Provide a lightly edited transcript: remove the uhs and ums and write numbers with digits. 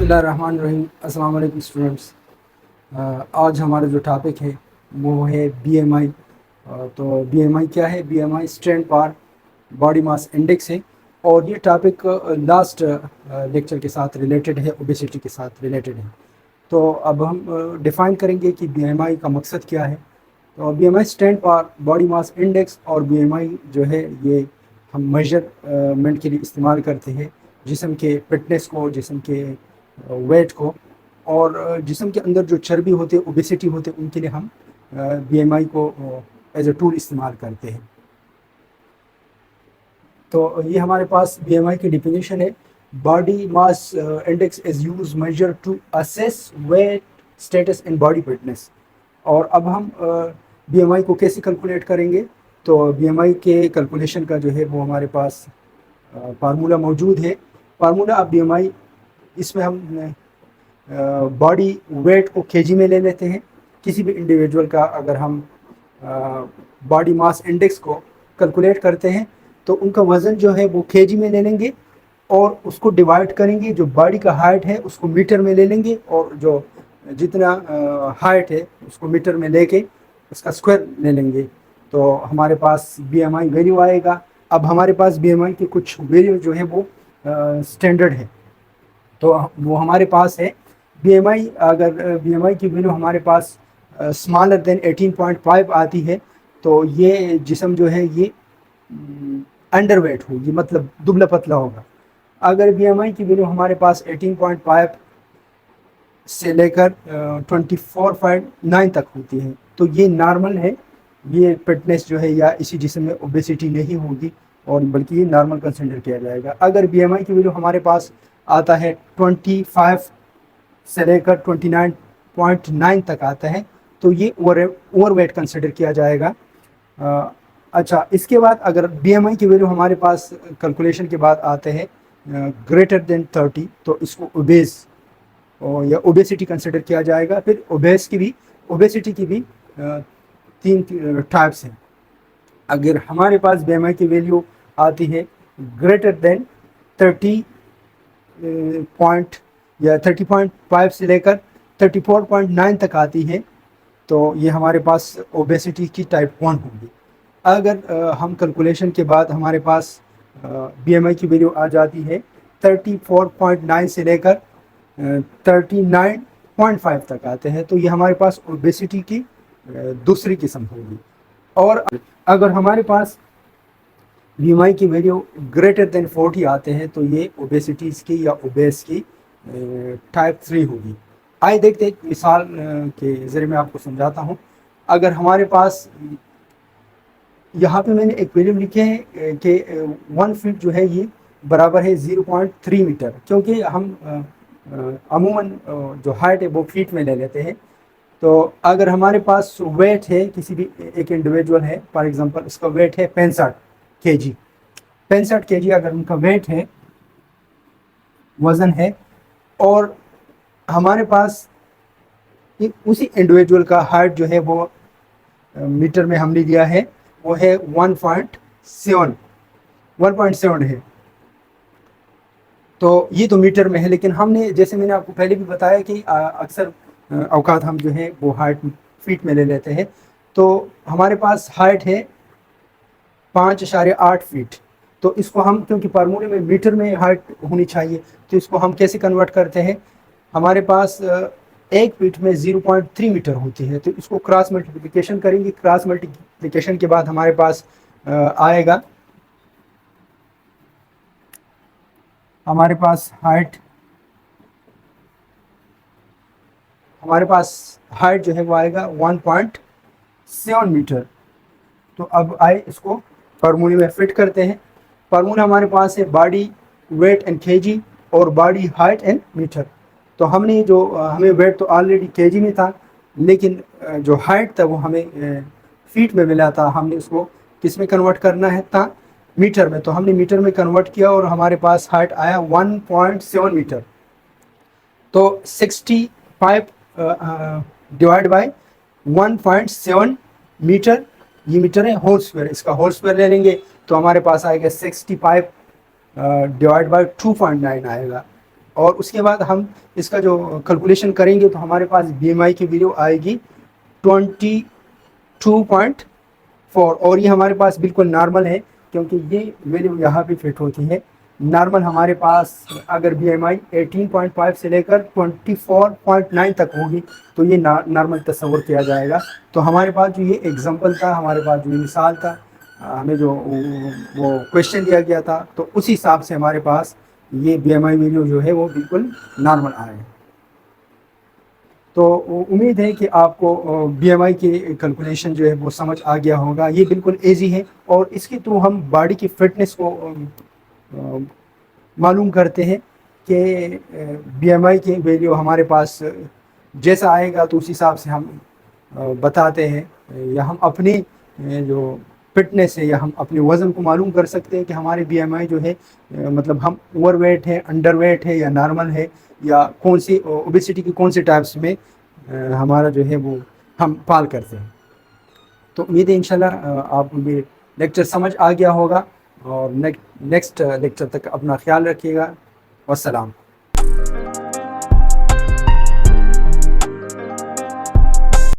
बिस्मिल्लाहिर्रहमानिर्रहीम। अस्सलाम वालेकुम स्टूडेंट्स। आज हमारा जो टॉपिक है वो है बीएमआई। तो बीएमआई क्या है? बीएमआई स्ट्रेंथ पार बॉडी मास इंडेक्स है और ये टॉपिक लास्ट लेक्चर के साथ रिलेटेड है, ओबेसिटी के साथ रिलेटेड है। तो अब हम डिफ़ाइन करेंगे कि बीएमआई का मकसद क्या है। तो बीएमआई स्ट्रेंथ पार बॉडी मास इंडेक्स और बीएमआई जो है ये हम मेजरमेंट के लिए इस्तेमाल करते हैं जिस्म के फिटनेस को, जिस्म के वेट को, और जिस्म के अंदर जो चर्बी होते हैं, ओबेसिटी होते हैं, उनके लिए हम बीएमआई को एज ए टूल इस्तेमाल करते हैं। तो ये हमारे पास बीएमआई की डिफिनीशन है। Body mass index is use measure to assess weight status in body fitness. और अब हम बीएमआई को कैसे कैलकुलेट करेंगे? तो बीएमआई के कैलकुलेशन का जो है वो हमारे पास फार्मूला मौजूद है। फार्मूला ऑफ बीएमआई, इसमें हम बॉडी वेट को केजी में ले लेते हैं। किसी भी इंडिविजुअल का अगर हम बॉडी मास इंडेक्स को कैलकुलेट करते हैं तो उनका वज़न जो है वो केजी में ले लेंगे और उसको डिवाइड करेंगे। जो बॉडी का हाइट है उसको मीटर में ले लेंगे और जो जितना हाइट है उसको मीटर में लेके उसका स्क्वायर ले लेंगे। तो हमारे पास बीएमआई वैल्यू आएगा। अब हमारे पास बीएमआई की कुछ वैल्यू जो है वो स्टैंडर्ड है। तो वो हमारे पास है बीएमआई। अगर बीएमआई की वैल्यू हमारे पास स्मॉलर देन 18.5 आती है तो ये जिस्म जो है ये अंडर वेट होगी, मतलब दुबला पतला होगा। अगर बीएमआई की वैल्यू हमारे पास 18.5 से लेकर 24.9 तक होती है तो ये नॉर्मल है। ये फिटनेस जो है या इसी जिस्म में ओबेसिटी नहीं होगी और बल्कि ये नॉर्मल कंसिडर किया जाएगा। अगर बीएमआई की वैल्यू हमारे पास आता है 25 से लेकर 29.9 तक आता है तो ये ओवर वेट कंसिडर किया जाएगा। अच्छा, इसके बाद अगर बीएमआई की वैल्यू हमारे पास कैलकुलेशन के बाद आते हैं ग्रेटर देन 30 तो इसको ओबेस या ओबेसिटी कंसिडर किया जाएगा। फिर ओबेसिटी की भी 3 टाइप्स हैं। अगर हमारे पास बीएमआई की वैल्यू आती है ग्रेटर देन 30 पॉइंट या 30.5 से लेकर 34.9 तक आती है तो ये हमारे पास ओबेसिटी की टाइप 1 होगी। अगर हम कैलकुलेशन के बाद हमारे पास बीएमआई की वैल्यू आ जाती है 34.9 से लेकर 39.5 तक आते हैं तो ये हमारे पास ओबेसिटी की दूसरी किस्म होगी। और अगर हमारे पास बीएमआई की वैल्यू ग्रेटर देन 40 आते हैं तो ये ओबेसिटीज़ की या ओबेस की टाइप 3 होगी। आइए देखते हैं मिसाल के ज़रिए मैं आपको समझाता हूँ। अगर हमारे पास यहाँ पे मैंने एक वैल्यू लिखे है कि 1 फीट जो है ये बराबर है 0.3 मीटर, क्योंकि हम अमूमन जो हाइट है वो फीट में ले लेते हैं। तो अगर हमारे पास वेट है, किसी भी एक इंडिविजुअल है, फॉर एग्जांपल उसका वेट है 65 केजी, 65 केजी अगर उनका वेट है, वज़न है, और हमारे पास उसी इंडिविजुअल का हाइट जो है वो मीटर में हमने लिया है वो है 1.7 है। तो ये तो मीटर में है, लेकिन हमने, जैसे मैंने आपको पहले भी बताया कि अक्सर औकात हम जो है वो हाइट फीट में ले लेते हैं। तो हमारे पास हाइट है 5.8 फीट। तो इसको हम, क्योंकि फार्मूले में मीटर में हाइट होनी चाहिए, तो इसको हम कैसे कन्वर्ट करते हैं? हमारे पास 1 फीट में 0.3 मीटर होती है तो इसको क्रॉस मल्टीप्लिकेशन करेंगे। क्रॉस मल्टीप्लिकेशन के बाद हमारे पास आएगा, हमारे पास हाइट जो है वो आएगा 1.7 मीटर। तो अब आए इसको फार्मूले में फिट करते हैं। फार्मूला हमारे पास है बॉडी वेट इन केजी और बॉडी हाइट इन मीटर। तो हमने जो हमें वेट तो ऑलरेडी केजी में था, लेकिन जो हाइट था वो हमें फीट में मिला था। हमने उसको किस में कन्वर्ट करना है था? मीटर में। तो हमने मीटर में कन्वर्ट किया और हमारे पास हाइट आया 1.7 मीटर। तो 65 डिवाइड बाय 1.7 मीटर, ये मीटर है, होल स्क्वायर, इसका होल स्क्वायर ले लेंगे तो हमारे पास आएगा 65 डिवाइड बाय 2.9 आएगा। اور اس کے بعد ہم اس کا جو کیلکولیشن کریں گے تو ہمارے پاس بی ایم آئی کی ویلیو آئے گی 22.4، اور یہ ہمارے پاس بالکل نارمل ہے کیونکہ یہ ویلیو یہاں پہ فٹ ہوتی ہے. نارمل ہمارے پاس اگر بی ایم آئی 18.5 سے لے کر 24.9 تک ہوگی تو یہ نارمل تصور کیا جائے گا. تو ہمارے پاس جو یہ ایگزامپل تھا، ہمارے پاس جو یہ مثال تھا، ہمیں جو وہ کویشچن دیا گیا تھا، تو اسی حساب سے ہمارے پاس یہ بی ایم آئی ویلیو جو ہے وہ بالکل نارمل آئے. تو امید ہے کہ آپ کو بی ایم آئی کی کیلکولیشن جو ہے وہ سمجھ آ گیا ہوگا. یہ بالکل ایزی ہے، اور اس کے تھرو ہم باڈی کی فٹنس کو معلوم کرتے ہیں کہ بی ایم آئی کی ویلیو ہمارے پاس جیسا آئے گا تو اس حساب سے ہم بتاتے ہیں، یا ہم اپنی جو فٹنس ہے یا ہم اپنے وزن کو معلوم کر سکتے ہیں کہ ہمارے بی ایم آئی جو ہے مطلب ہم اوور ویٹ ہے، انڈر ویٹ ہے یا نارمل ہے، یا کون سی اوبیسٹی کی کون سے ٹائپس میں ہمارا جو ہے وہ ہم پال کرتے ہیں. تو امید ہے انشاءاللہ آپ کو یہ لیکچر سمجھ آ گیا ہوگا، اور نیکسٹ لیکچر تک اپنا خیال رکھیے گا. والسلام.